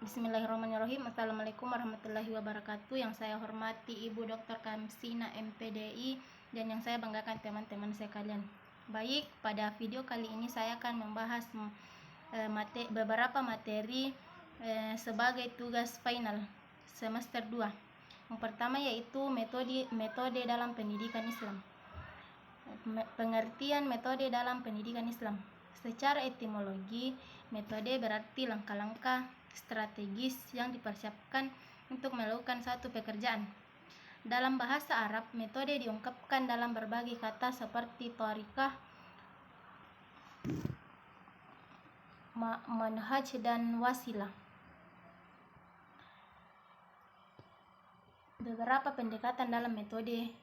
Bismillahirrahmanirrahim. Assalamualaikum warahmatullahi wabarakatuh. Yang saya hormati Ibu Dr. Kamsina MPDI dan yang saya banggakan teman-teman sekalian. Baik, pada video kali ini saya akan membahas beberapa materi sebagai tugas final semester 2. Yang pertama yaitu metode dalam pendidikan Islam. Pengertian metode dalam pendidikan Islam. Secara etimologi, metode berarti langkah-langkah strategis yang dipersiapkan untuk melakukan satu pekerjaan. Dalam bahasa Arab, metode diungkapkan dalam berbagai kata seperti tariqah, manhaj, dan wasilah. Beberapa pendekatan dalam metode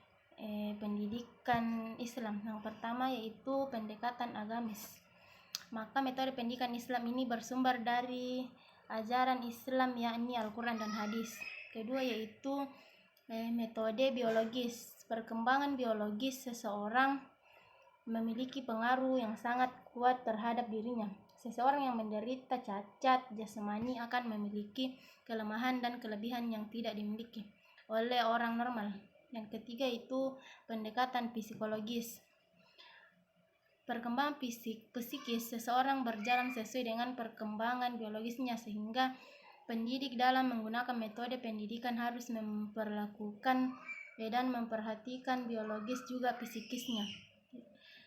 pendidikan Islam. Yang pertama yaitu pendekatan agamis. Maka metode pendidikan Islam ini bersumber dari ajaran Islam, yakni Al-Quran dan hadis. Kedua yaitu metode biologis. Perkembangan biologis seseorang memiliki pengaruh yang sangat kuat terhadap dirinya. Seseorang yang menderita cacat jasmani akan memiliki kelemahan dan kelebihan yang tidak dimiliki oleh orang normal. Yang ketiga itu pendekatan psikologis. Perkembangan psikis seseorang berjalan sesuai dengan perkembangan biologisnya, sehingga pendidik dalam menggunakan metode pendidikan harus memperlakukan dan memperhatikan biologis juga psikisnya.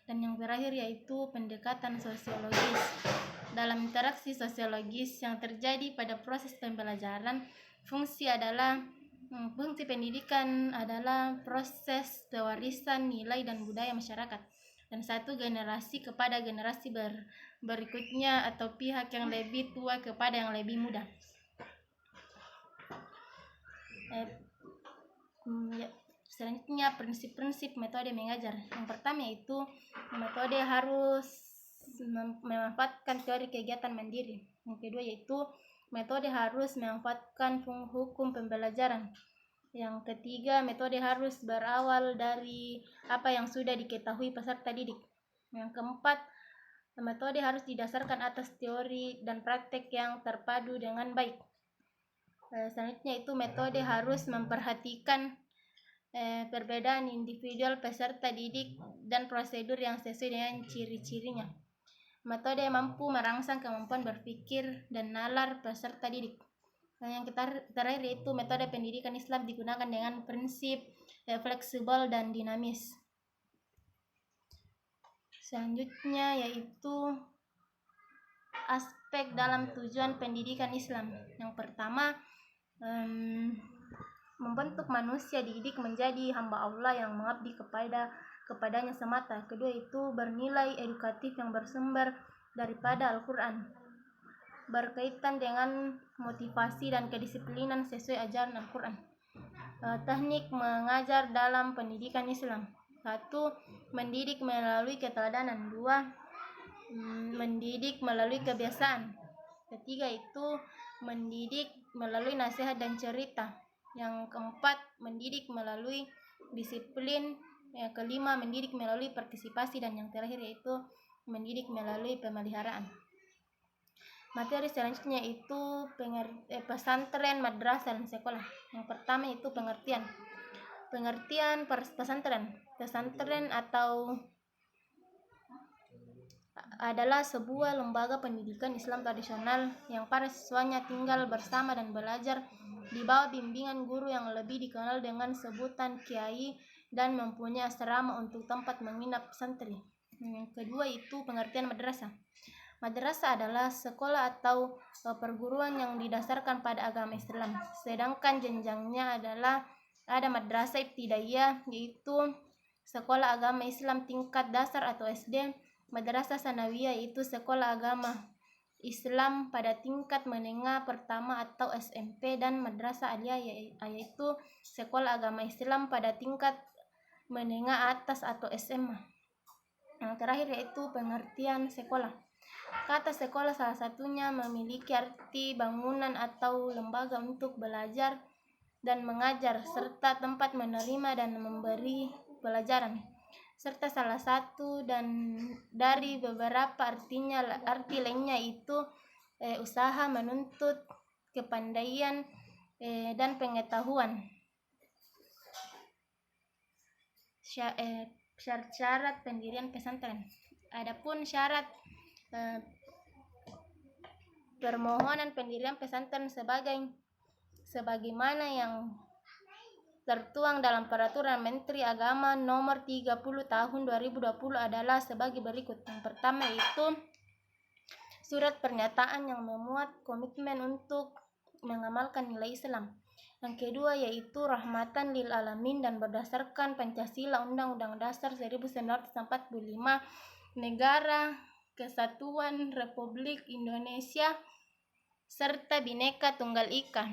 Dan yang terakhir yaitu pendekatan sosiologis. Dalam interaksi sosiologis yang terjadi pada proses pembelajaran, fungsi pendidikan adalah proses pewarisan nilai dan budaya masyarakat dan satu generasi kepada generasi berikutnya atau pihak yang lebih tua kepada yang lebih muda. Selanjutnya prinsip-prinsip metode mengajar. Yang pertama yaitu metode harus memanfaatkan teori kegiatan mandiri. Yang kedua yaitu metode harus memanfaatkan hukum pembelajaran. Yang ketiga, metode harus berawal dari apa yang sudah diketahui peserta didik. Yang keempat, metode harus didasarkan atas teori dan praktek yang terpadu dengan baik. Selanjutnya itu metode harus memperhatikan perbedaan individual peserta didik dan prosedur yang sesuai dengan ciri-cirinya. Metode mampu merangsang kemampuan berpikir dan nalar peserta didik. Yang terakhir yaitu metode pendidikan Islam digunakan dengan prinsip fleksibel dan dinamis. Selanjutnya yaitu aspek dalam tujuan pendidikan Islam. Yang pertama, membentuk manusia didik menjadi hamba Allah yang mengabdi kepadanya semata. Kedua itu bernilai edukatif yang bersumber daripada Al-Quran, berkaitan dengan motivasi dan kedisiplinan sesuai ajaran Al-Quran. Teknik mengajar dalam pendidikan Islam. 1. Mendidik melalui keteladanan. 2. Mendidik melalui kebiasaan. Ketiga itu mendidik melalui nasihat dan cerita. Yang keempat, mendidik melalui disiplin. Yang kelima, mendidik melalui partisipasi. Dan yang terakhir yaitu mendidik melalui pemeliharaan. Materi selanjutnya itu pesantren, madrasah, dan sekolah. Yang pertama itu pengertian pesantren. Pesantren adalah sebuah lembaga pendidikan Islam tradisional yang para siswanya tinggal bersama dan belajar di bawah bimbingan guru yang lebih dikenal dengan sebutan kiai dan mempunyai asrama untuk tempat menginap santri. Yang kedua itu pengertian madrasah. Madrasah adalah sekolah atau perguruan yang didasarkan pada agama Islam. Sedangkan jenjangnya adalah ada madrasah ibtidaiyah, yaitu sekolah agama Islam tingkat dasar atau SD. Madrasah sanawiyah yaitu sekolah agama Islam pada tingkat menengah pertama atau SMP. Dan madrasah aliyah yaitu sekolah agama Islam pada tingkat menengah atas atau SMA. Yang terakhir yaitu pengertian sekolah. Kata sekolah salah satunya memiliki arti bangunan atau lembaga untuk belajar dan mengajar, serta tempat menerima dan memberi pelajaran. Serta salah satu dan dari beberapa arti lainnya itu usaha menuntut kepandaian, dan pengetahuan. Syarat pendirian pesantren. Adapun syarat permohonan pendirian pesantren sebagaimana yang tertuang dalam Peraturan Menteri Agama Nomor 30 Tahun 2020 adalah sebagai berikut. Yang pertama itu surat pernyataan yang memuat komitmen untuk mengamalkan nilai Islam. Yang kedua yaitu rahmatan lil alamin dan berdasarkan Pancasila Undang-Undang Dasar 1945, Negara Kesatuan Republik Indonesia serta Bhinneka Tunggal Ika.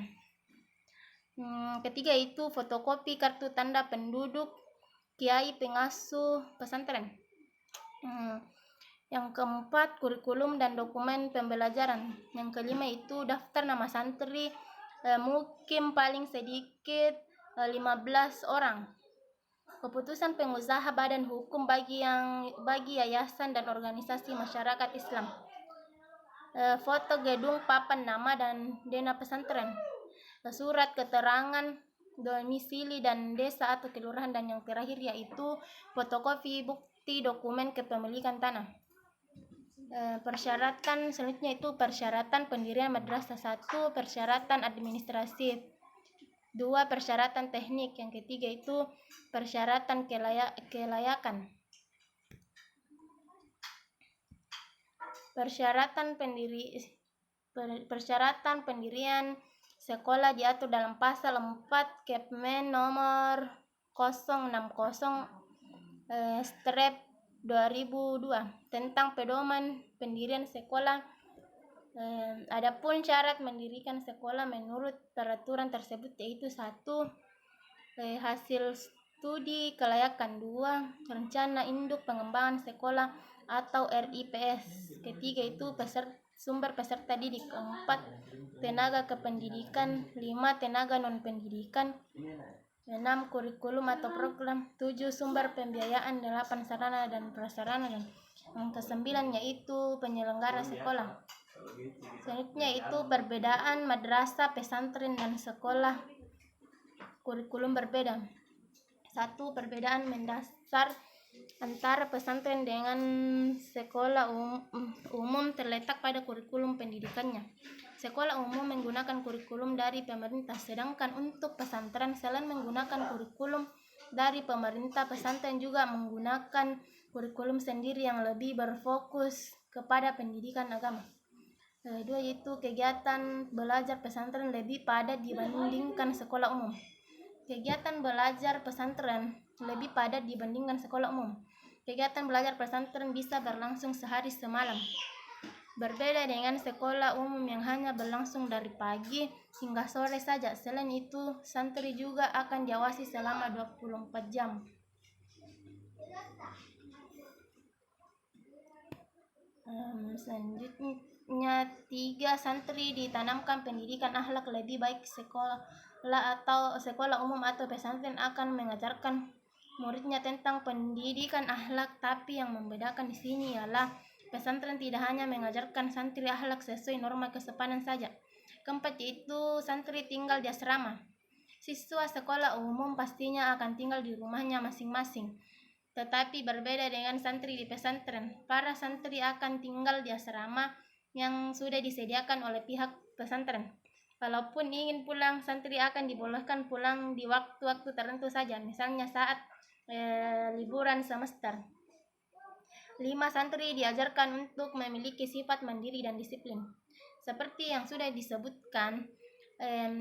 Ketiga itu fotokopi kartu tanda penduduk kiai pengasuh pesantren. Yang keempat kurikulum dan dokumen pembelajaran. Yang kelima itu daftar nama santri mukim paling sedikit 15 orang. Keputusan pengusaha badan hukum bagi yayasan dan organisasi masyarakat Islam. Foto gedung, papan nama dan dena pesantren. Surat keterangan domisili dan desa atau kelurahan, dan yang terakhir yaitu fotokopi bukti dokumen kepemilikan tanah. Persyaratan selanjutnya itu persyaratan pendirian madrasah. 1. Persyaratan administratif. 2. Persyaratan teknik. Yang ketiga itu persyaratan kelayakan. Persyaratan pendirian sekolah diatur dalam pasal 4 Kepmen nomor 060/2002 tentang pedoman pendirian sekolah. Adapun syarat mendirikan sekolah menurut peraturan tersebut yaitu 1. Hasil studi kelayakan. 2. Rencana induk pengembangan sekolah atau RIPS. Ketiga itu sumber peserta didik. 4. Tenaga kependidikan. 5. Tenaga non-pendidikan. 6. Kurikulum atau program. 7. Sumber pembiayaan. 8. Sarana dan prasarana. Dan yang ke-9 yaitu penyelenggara sekolah. Selanjutnya itu perbedaan madrasah, pesantren, dan sekolah kurikulum berbeda. 1. Perbedaan mendasar antara pesantren dengan sekolah umum terletak pada kurikulum pendidikannya. Sekolah umum menggunakan kurikulum dari pemerintah, sedangkan untuk pesantren selain menggunakan kurikulum dari pemerintah, pesantren juga menggunakan kurikulum sendiri yang lebih berfokus kepada pendidikan agama. 2. Yaitu kegiatan belajar pesantren lebih padat dibandingkan sekolah umum. Kegiatan belajar pesantren lebih padat dibandingkan sekolah umum. Kegiatan belajar pesantren bisa berlangsung sehari semalam, berbeda dengan sekolah umum yang hanya berlangsung dari pagi hingga sore saja. Selain itu, santri juga akan diawasi selama 24 jam. Selanjutnya 3. Santri ditanamkan pendidikan akhlak lebih baik. Sekolah umum atau pesantren akan mengajarkan muridnya tentang pendidikan akhlak, tapi yang membedakan di sini ialah pesantren tidak hanya mengajarkan santri akhlak sesuai norma kesopanan saja. 4. Yaitu santri tinggal di asrama. Siswa sekolah umum pastinya akan tinggal di rumahnya masing-masing. Tetapi berbeda dengan santri di pesantren, para santri akan tinggal di asrama yang sudah disediakan oleh pihak pesantren. Kalaupun ingin pulang, santri akan dibolehkan pulang di waktu-waktu tertentu saja, misalnya saat liburan semester. 5. Santri diajarkan untuk memiliki sifat mandiri dan disiplin. Seperti yang sudah disebutkan,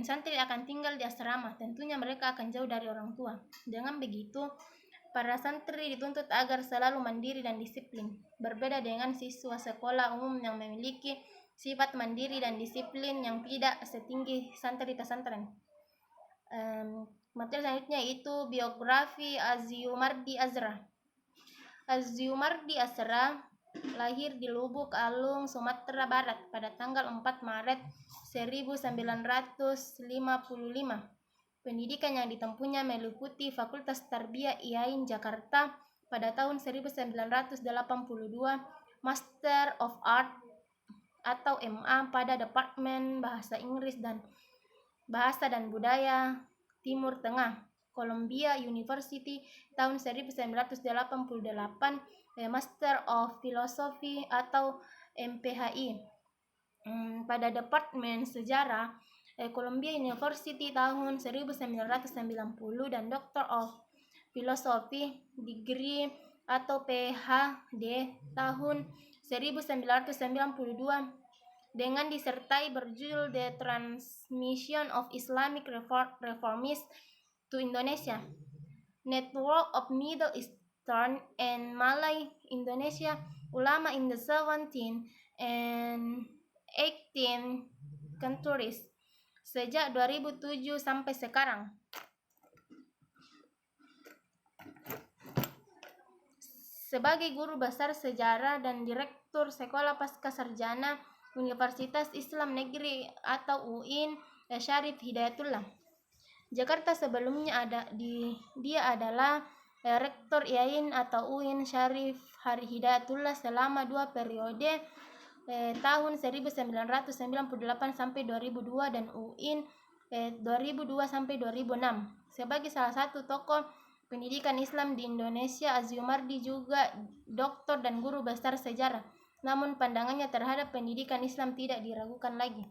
santri akan tinggal di asrama, tentunya mereka akan jauh dari orang tua. Dengan begitu, para santri dituntut agar selalu mandiri dan disiplin, berbeda dengan siswa sekolah umum yang memiliki sifat mandiri dan disiplin yang tidak setinggi santri pesantren. Materi selanjutnya itu biografi Aziumardi Azra. Aziumardi Azra lahir di Lubuk Alung, Sumatera Barat pada tanggal 4 Maret 1955. Pendidikan yang ditempuhnya meliputi Fakultas Tarbiyah IAIN Jakarta pada tahun 1982, Master of Art atau MA pada Departemen Bahasa Inggris dan Bahasa dan Budaya Timur Tengah, Columbia University tahun 1988, Master of Philosophy atau MPHI. Pada Departemen Sejarah, Columbia University tahun 1990 dan Doctor of Philosophy Degree atau PhD tahun 1992 dengan disertai berjudul The Transmission of Islamic Reformists to Indonesia, Network of Middle Eastern and Malay Indonesia Ulama in the 17th and 18th centuries, sejak 2007 sampai sekarang. Sebagai guru besar sejarah dan direktur Sekolah Pascasarjana Universitas Islam Negeri atau UIN, Syarif Hidayatullah Jakarta. Sebelumnya dia adalah rektor IAIN atau UIN Syarif Hidayatullah selama 2 periode, tahun 1998 sampai 2002 dan UIN 2002 sampai 2006. Sebagai salah satu tokoh pendidikan Islam di Indonesia, Aziumardi juga doktor dan guru besar sejarah. Namun pandangannya terhadap pendidikan Islam tidak diragukan lagi.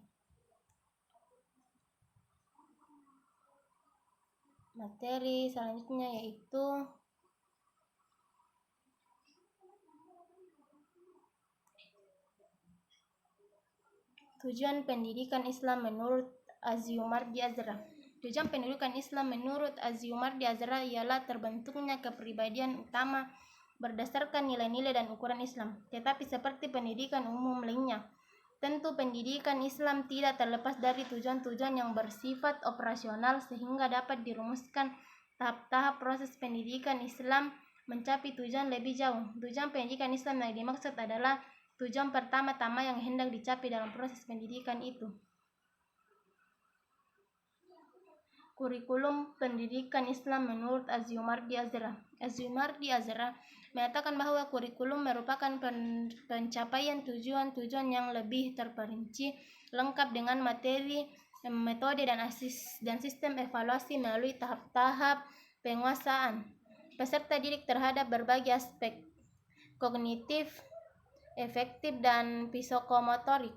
Materi selanjutnya yaitu tujuan pendidikan Islam menurut Aziumardi Azra. Tujuan pendidikan Islam menurut Aziumardi Azra ialah terbentuknya kepribadian utama berdasarkan nilai-nilai dan ukuran Islam. Tetapi seperti pendidikan umum lainnya, tentu pendidikan Islam tidak terlepas dari tujuan-tujuan yang bersifat operasional sehingga dapat dirumuskan tahap-tahap proses pendidikan Islam mencapai tujuan lebih jauh. Tujuan pendidikan Islam yang dimaksud adalah tujuan pertama-tama yang hendak dicapai dalam proses pendidikan itu. Kurikulum pendidikan Islam menurut Aziumardi Azra. Aziumardi Azra menyatakan bahwa kurikulum merupakan pencapaian tujuan-tujuan yang lebih terperinci, lengkap dengan materi, metode dan sistem evaluasi melalui tahap-tahap penguasaan peserta didik terhadap berbagai aspek kognitif, efektif, dan psikomotorik.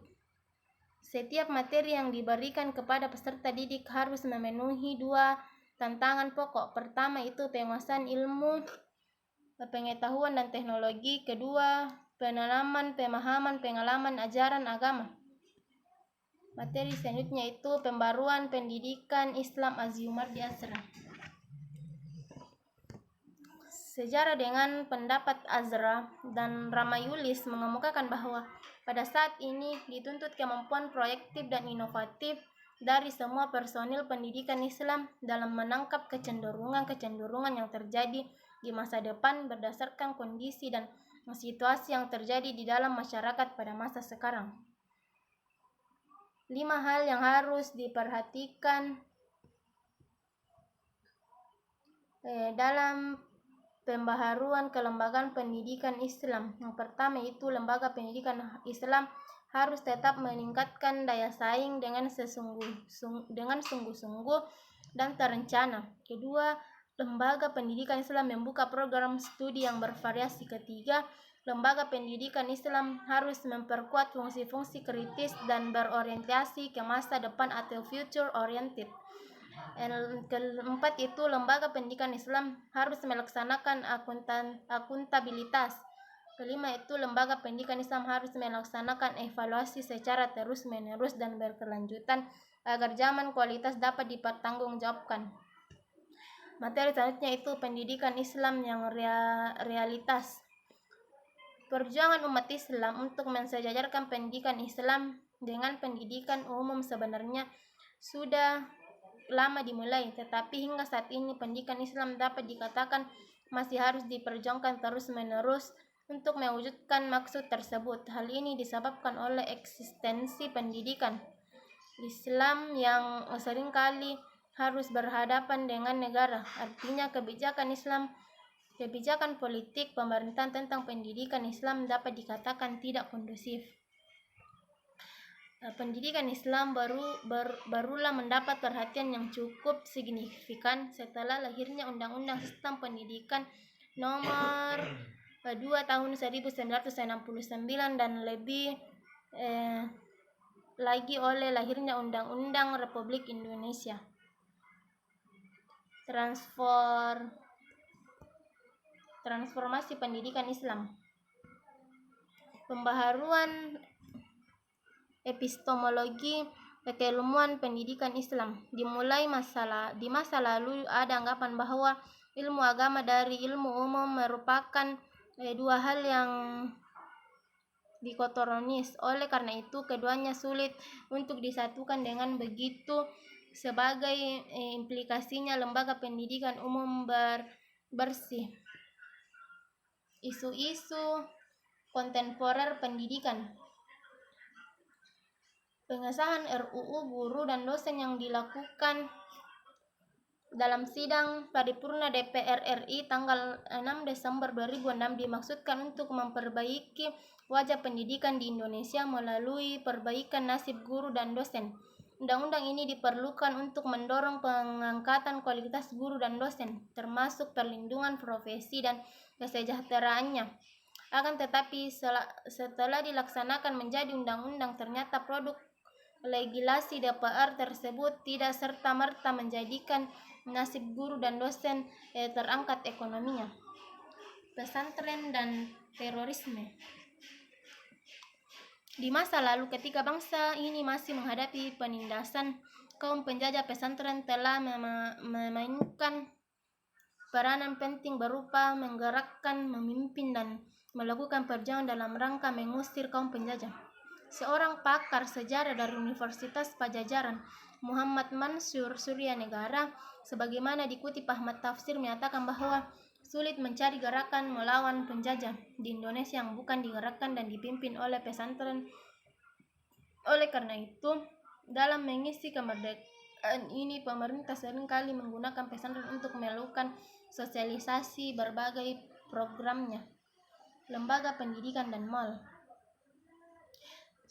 Setiap materi yang diberikan kepada peserta didik harus memenuhi 2 tantangan pokok. Pertama itu penguasaan ilmu, pengetahuan dan teknologi. Kedua, penanaman, pemahaman, pengalaman, ajaran agama. Materi selanjutnya itu pembaruan pendidikan Islam Aziumardi Azra. Sejarah dengan pendapat Azra dan Ramayulis mengemukakan bahwa pada saat ini dituntut kemampuan proaktif dan inovatif dari semua personil pendidikan Islam dalam menangkap kecenderungan-kecenderungan yang terjadi di masa depan berdasarkan kondisi dan situasi yang terjadi di dalam masyarakat pada masa sekarang. 5 hal yang harus diperhatikan dalam pembaharuan kelembagaan pendidikan Islam. Yang pertama itu lembaga pendidikan Islam harus tetap meningkatkan daya saing dengan sungguh-sungguh dan terencana. Kedua, lembaga pendidikan Islam membuka program studi yang bervariasi. Ketiga, lembaga pendidikan Islam harus memperkuat fungsi-fungsi kritis dan berorientasi ke masa depan atau future oriented. Keempat itu lembaga pendidikan Islam harus melaksanakan akuntabilitas. Kelima itu lembaga pendidikan Islam harus melaksanakan evaluasi secara terus-menerus dan berkelanjutan agar zaman kualitas dapat dipertanggungjawabkan. Materi selanjutnya itu pendidikan Islam yang realitas. Perjuangan umat Islam untuk mensejajarkan pendidikan Islam dengan pendidikan umum sebenarnya sudah lama dimulai, tetapi hingga saat ini pendidikan Islam dapat dikatakan masih harus diperjuangkan terus-menerus untuk mewujudkan maksud tersebut. Hal ini disebabkan oleh eksistensi pendidikan Islam yang seringkali harus berhadapan dengan negara. Artinya kebijakan politik pemerintahan tentang pendidikan Islam dapat dikatakan tidak kondusif. Pendidikan Islam barulah mendapat perhatian yang cukup signifikan setelah lahirnya Undang-Undang Sistem Pendidikan Nomor 2 Tahun 1969 dan lebih lagi oleh lahirnya Undang-Undang Republik Indonesia. Transformasi pendidikan Islam. Pembaharuan epistemologi keilmuan pendidikan Islam. Di masa lalu ada anggapan bahwa ilmu agama dari ilmu umum merupakan dua hal yang dikotomis. Oleh karena itu, keduanya sulit untuk disatukan. Dengan begitu, sebagai implikasinya lembaga pendidikan umum bersih. Isu-isu kontemporer pendidikan. Pengesahan RUU Guru dan Dosen yang dilakukan dalam sidang paripurna DPR RI tanggal 6 Desember 2006 dimaksudkan untuk memperbaiki wajah pendidikan di Indonesia melalui perbaikan nasib guru dan dosen. Undang-undang ini diperlukan untuk mendorong pengangkatan kualitas guru dan dosen, termasuk perlindungan profesi dan kesejahteraannya. Akan tetapi setelah dilaksanakan menjadi undang-undang, ternyata produk legislasi DPR tersebut tidak serta-merta menjadikan nasib guru dan dosen terangkat ekonominya. Pesantren dan terorisme. Di masa lalu, ketika bangsa ini masih menghadapi penindasan kaum penjajah, pesantren telah memainkan peranan penting berupa menggerakkan, memimpin, dan melakukan perjuangan dalam rangka mengusir kaum penjajah. Seorang pakar sejarah dari Universitas Pajajaran, Muhammad Mansur Suryanegara, sebagaimana dikutip Ahmad Tafsir, menyatakan bahwa sulit mencari gerakan melawan penjajah di Indonesia yang bukan digerakkan dan dipimpin oleh pesantren. Oleh karena itu, dalam mengisi kemerdekaan ini, pemerintah seringkali menggunakan pesantren untuk melakukan sosialisasi berbagai programnya. Lembaga pendidikan dan mal.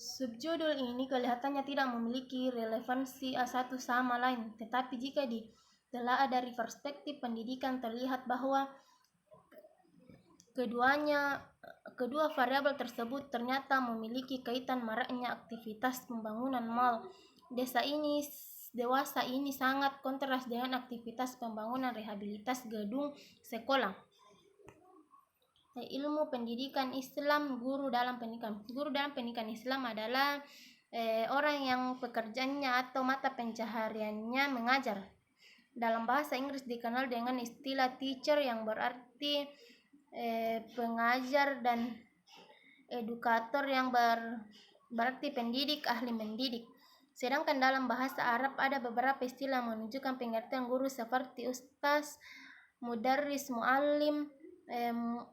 Subjudul ini kelihatannya tidak memiliki relevansi satu sama lain, tetapi jika ditelaah dari perspektif pendidikan terlihat bahwa kedua variabel tersebut ternyata memiliki kaitan. Maraknya aktivitas pembangunan mal dewasa ini sangat kontras dengan aktivitas pembangunan rehabilitas gedung sekolah. Ilmu pendidikan Islam. Guru dalam pendidikan Islam adalah orang yang pekerjaannya atau mata pencahariannya mengajar. Dalam bahasa Inggris dikenal dengan istilah teacher yang berarti pengajar, dan edukator yang berarti pendidik, ahli mendidik. Sedangkan dalam bahasa Arab ada beberapa istilah menunjukkan pengertian guru seperti ustaz, mudarris, muallim,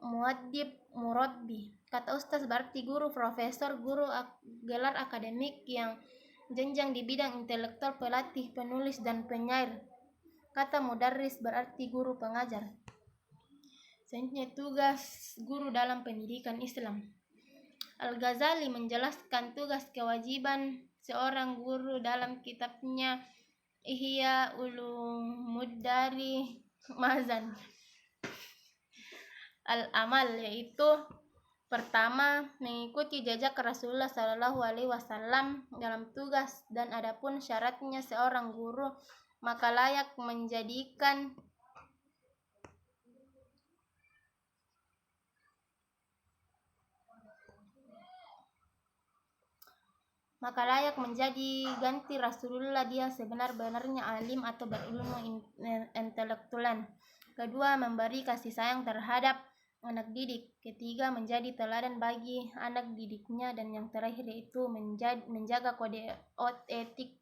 muaddib, murabbi. Kata ustaz berarti guru, profesor, guru gelar akademik yang jenjang di bidang intelektual, pelatih, penulis, dan penyair. Kata mudarris berarti guru pengajar. Selanjutnya, tugas guru dalam pendidikan Islam. Al-Ghazali menjelaskan tugas kewajiban seorang guru dalam kitabnya Ihya Ulumuddari Mazan Al-Amal, yaitu pertama, mengikuti jejak Rasulullah SAW dalam tugas, dan adapun syaratnya seorang guru maka layak menjadi ganti Rasulullah, dia sebenar-benarnya alim atau berilmu intelektualan. Kedua, memberi kasih sayang terhadap anak didik. Ketiga, menjadi teladan bagi anak didiknya. Dan yang terakhir yaitu menjaga kode etik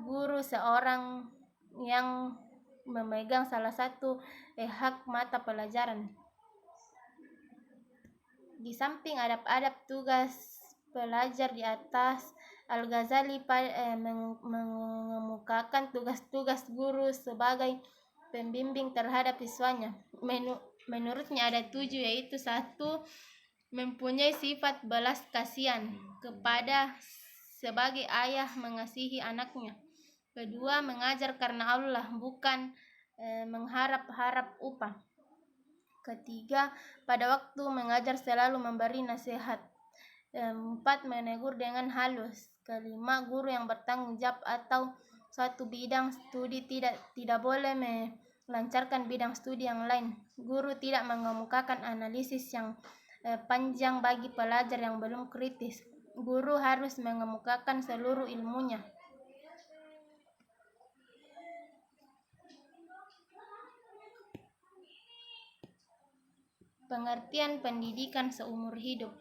guru, seorang yang memegang salah satu hak mata pelajaran. Di samping adab-adab tugas pelajar di atas, Al-Ghazali mengemukakan tugas-tugas guru sebagai pembimbing terhadap siswanya. Menurutnya ada 7, yaitu 1. Mempunyai sifat belas kasihan kepada sebagai ayah mengasihi anaknya. Kedua, mengajar karena Allah, bukan mengharap-harap upah. Ketiga, pada waktu mengajar selalu memberi nasihat. Empat, menegur dengan halus. Kelima, guru yang bertanggung jawab atau suatu bidang studi tidak boleh melancarkan bidang studi yang lain. Guru tidak mengemukakan analisis yang panjang bagi pelajar yang belum kritis. Guru harus mengemukakan seluruh ilmunya. Pengertian pendidikan seumur hidup.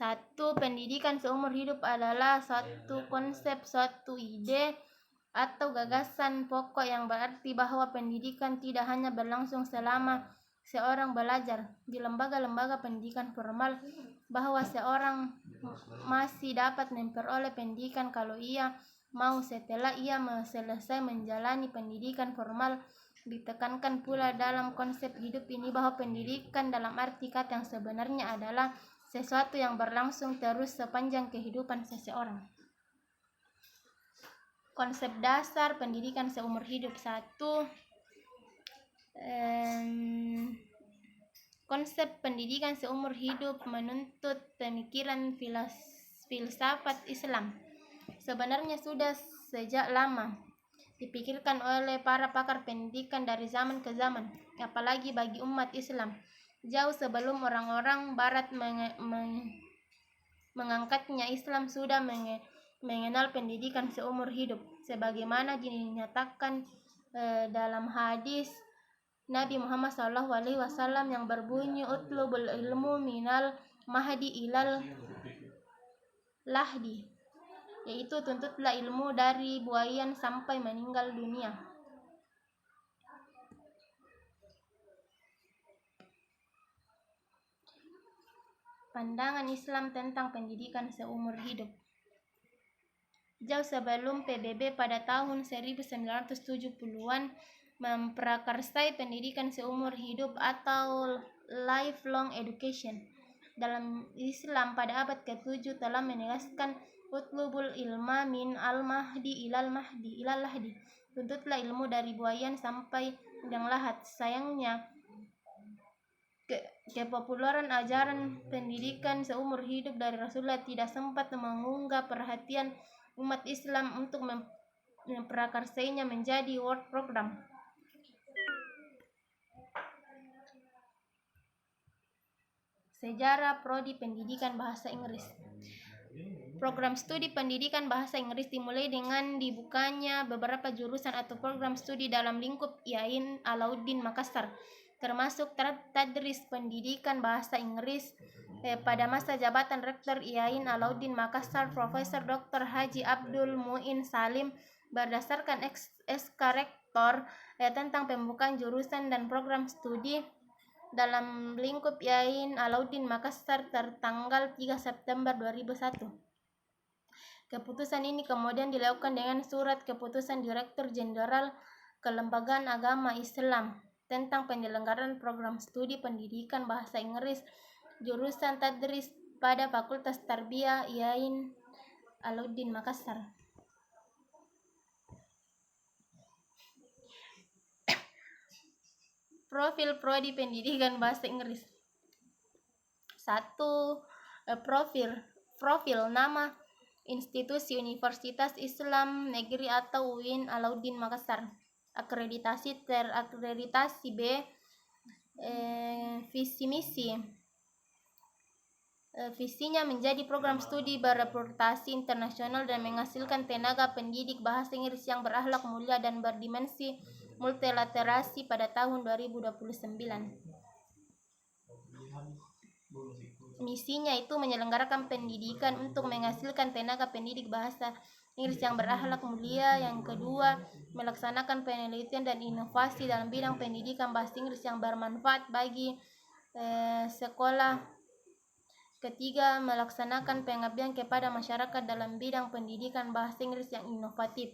1. Pendidikan seumur hidup adalah suatu konsep, suatu ide atau gagasan pokok yang berarti bahwa pendidikan tidak hanya berlangsung selama seorang belajar di lembaga-lembaga pendidikan formal, bahwa seorang masih dapat memperoleh pendidikan kalau ia mau setelah ia selesai menjalani pendidikan formal. Ditekankan pula dalam konsep hidup ini bahwa pendidikan dalam arti kata yang sebenarnya adalah sesuatu yang berlangsung terus sepanjang kehidupan seseorang. Konsep dasar pendidikan seumur hidup. 1. Konsep pendidikan seumur hidup menuntut pemikiran filsafat Islam. Sebenarnya sudah sejak lama dipikirkan oleh para pakar pendidikan dari zaman ke zaman, apalagi bagi umat Islam. Jauh sebelum orang-orang Barat mengangkatnya, Islam sudah mengenal pendidikan seumur hidup, sebagaimana dinyatakan dalam hadis Nabi Muhammad SAW yang berbunyi, "Utlubul ilmu minal mahdi ilal lahdi", yaitu tuntutlah ilmu dari buayan sampai meninggal dunia. Pandangan Islam tentang pendidikan seumur hidup. Jauh sebelum PBB pada tahun 1970-an memprakarsai pendidikan seumur hidup atau lifelong education. Dalam Islam pada abad ke-7 telah menegaskan utlubul ilma min al-mahdi ilal lahdi. Tuntutlah ilmu dari buayan sampai yang lahat. Sayangnya, kepopuleran ajaran pendidikan seumur hidup dari Rasulullah tidak sempat mengunggah perhatian umat Islam untuk memprakarsainya menjadi world program. Sejarah prodi pendidikan bahasa Inggris. Program studi pendidikan bahasa Inggris dimulai dengan dibukanya beberapa jurusan atau program studi dalam lingkup IAIN Alauddin Makassar, termasuk tadris pendidikan bahasa Inggris pada masa jabatan Rektor IAIN Alauddin Makassar, Profesor Dr. Haji Abdul Muin Salim, berdasarkan SK Rektor tentang pembukaan jurusan dan program studi dalam lingkup IAIN Alauddin Makassar tertanggal 3 September 2001. Keputusan ini kemudian dilakukan dengan surat keputusan Direktur Jenderal Kelembagaan Agama Islam tentang penyelenggaraan program studi pendidikan bahasa Inggris jurusan tadris pada Fakultas Tarbiyah IAIN Alauddin Makassar. Profil prodi pendidikan bahasa Inggris. 1. Profil nama institusi Universitas Islam Negeri atau UIN Alauddin Makassar. Akreditasi terakreditasi. B. Visi misi. Visinya menjadi program studi bereputasi internasional dan menghasilkan tenaga pendidik bahasa Inggris yang berakhlak mulia dan berdimensi multilaterasi pada tahun 2029. Misinya itu menyelenggarakan pendidikan untuk menghasilkan tenaga pendidik bahasa Inggris yang berakhlak mulia. Yang kedua, melaksanakan penelitian dan inovasi dalam bidang pendidikan bahasa Inggris yang bermanfaat bagi sekolah. Ketiga, melaksanakan pengabdian kepada masyarakat dalam bidang pendidikan bahasa Inggris yang inovatif.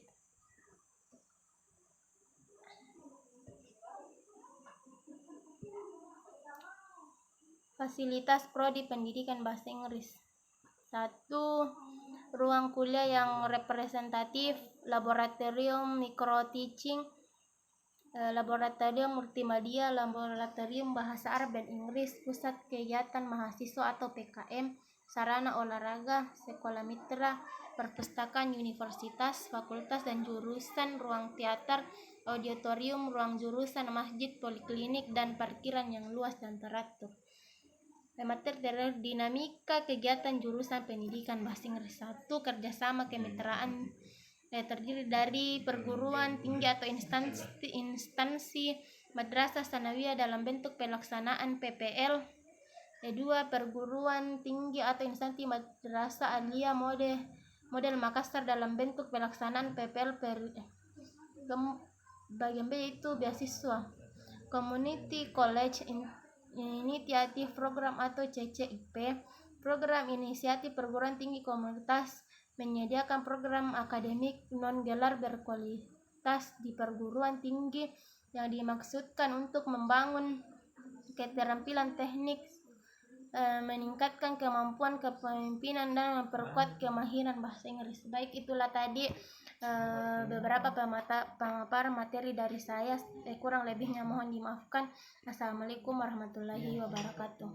Fasilitas prodi pendidikan bahasa Inggris. 1. ruang kuliah yang representatif, laboratorium micro teaching, laboratorium multimedia, laboratorium bahasa Arab dan Inggris, pusat kegiatan mahasiswa atau PKM, sarana olahraga, sekolah mitra, perpustakaan universitas, fakultas dan jurusan, ruang teater, auditorium, ruang jurusan, masjid, poliklinik, dan parkiran yang luas dan teratur. Materi dinamika kegiatan jurusan pendidikan bahasa Inggris 1, kerjasama kemitraan terdiri dari perguruan tinggi atau instansi madrasah sanawiyah dalam bentuk pelaksanaan PPL. 2. Perguruan tinggi atau instansi madrasah aliyah model Makassar dalam bentuk pelaksanaan PPL. Bagian B itu beasiswa. Community College Initiative Program atau CCIP, program inisiatif perguruan tinggi komunitas menyediakan program akademik non-gelar berkualitas di perguruan tinggi yang dimaksudkan untuk membangun keterampilan teknik, meningkatkan kemampuan kepemimpinan dan memperkuat kemahiran bahasa Inggris. Baik, itulah tadi beberapa pemaparan materi dari saya. Kurang lebihnya mohon dimaafkan. Assalamualaikum warahmatullahi wabarakatuh.